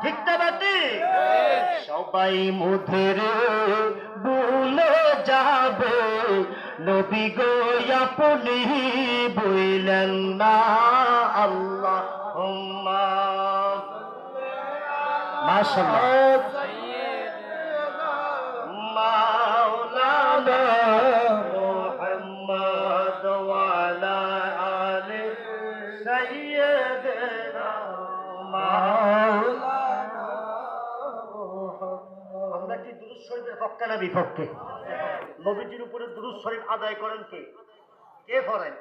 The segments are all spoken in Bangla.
ঠিক না বেটি? সবাই মুধের ভুলে যাবে, নবী গো আপনি বইলেন না। আল্লাহুম্মা মাশাআল্লাহ মাওলানা মুহাম্মদ ওয়া আলা আলি সাইয়্যিদিনা মাওলানা। আমরা কি দুরূদ শরীফের পক্ষে না বিপক্ষে? নবীজির উপরে দুরূদ শরীফ আদায় করেন কে? কে করেন?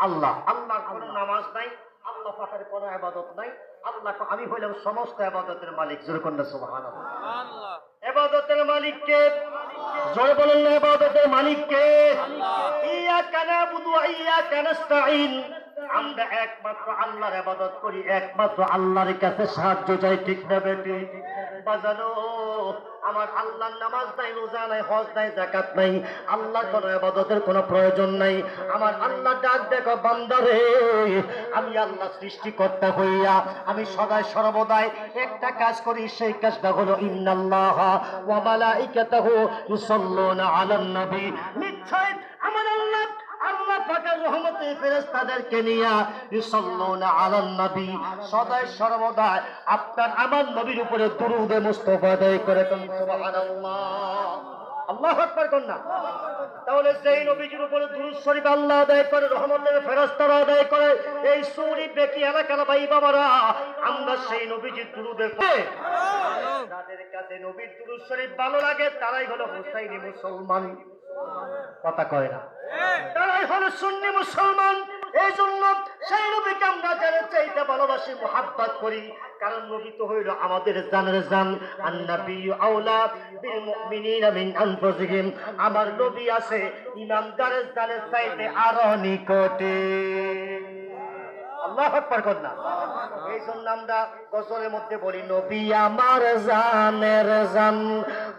আল্লাহ। আল্লাহর কোনো নামাজ নাই, আল্লাহ পাকের কোনো ইবাদত নাই। আল্লাহ আমি হইলাম সমস্ত ইবাদতের মালিক। জোরে কোন সুবহানাল্লাহ। আল্লাহ ইবাদতের মালিক কে? জোরে বলেন না, ইবাদতের মালিক কে? ইয়াকা নাবুদু ওয়া ইয়াকা নাস্তাঈন। আমরা একমাত্র আল্লাহর ইবাদত করি, একমাত্র আল্লাহর কাছে সাহায্য চাই। ঠিক না বেটি? বাজানো আমার আল্লাহর নামাজ নাই, রোজা নাই, হজ নাই, যাকাত নাই, আল্লাহর কোনো ইবাদতের কোনো প্রয়োজন নাই। আমার আল্লাহ ডাক দেখো বান্দারে, আমি আল্লাহ সৃষ্টিকর্তা হইয়া আমি সদাই সর্বদাই একটা কাজ করি, সেই কাজটা হলো ইন্নাল্লাহা ওয়া মালাইকাতাহু ইউসাল্লুনা আলান নবী। নিশ্চয় আমার আল্লাহ পাকের রহমতে ফেরেশতাদেরকে নিয়া ইউসাল্লুনা আলান নবী সদাই সর্বদা আপনার আমার নবীর উপরে দুরূদ মুস্তাফা আদায় করে। সুবহানাল্লাহ, আল্লাহু আকবার কন্যা। তাহলে যেই নবীজির উপরে দুরূদ শরীফ আল্লাহ আদায় করে, রহমতের ফেরেশতারা আদায় করে, এই সূরি বেকি এলাকার ভাই বাবারা আমরা সেই নবীজির দুরূদের যাদের কাছে নবীর দুরূদ শরীফ ভালো লাগে তারাই হলো হুসাইনি মুসলমান। কথা কয় না? তারাই হলো সুন্নি মুসলমান। এই জন্য সেই নবীকে আমরা যারা চাইতে ভালোবাসি, মুহাব্বত করি, কারণ নবী তো হইল আমাদের জানের জান। আন-নাবিয়্যু আওলা বিল মুমিনিনা মিন আনফুসিহিম। আমার নবী আছে ইমানদারের জানের চাইতে আরো নিকটে। আল্লাহু আকবার কন্যা। এই জন্য আমরা গজলের মধ্যে বলি, নবী আমার জানের জান,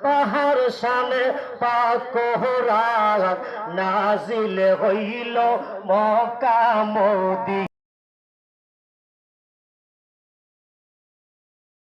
পাহাড় শানে পাক কোহরা নাজিল হইল মক্কা মদিনা।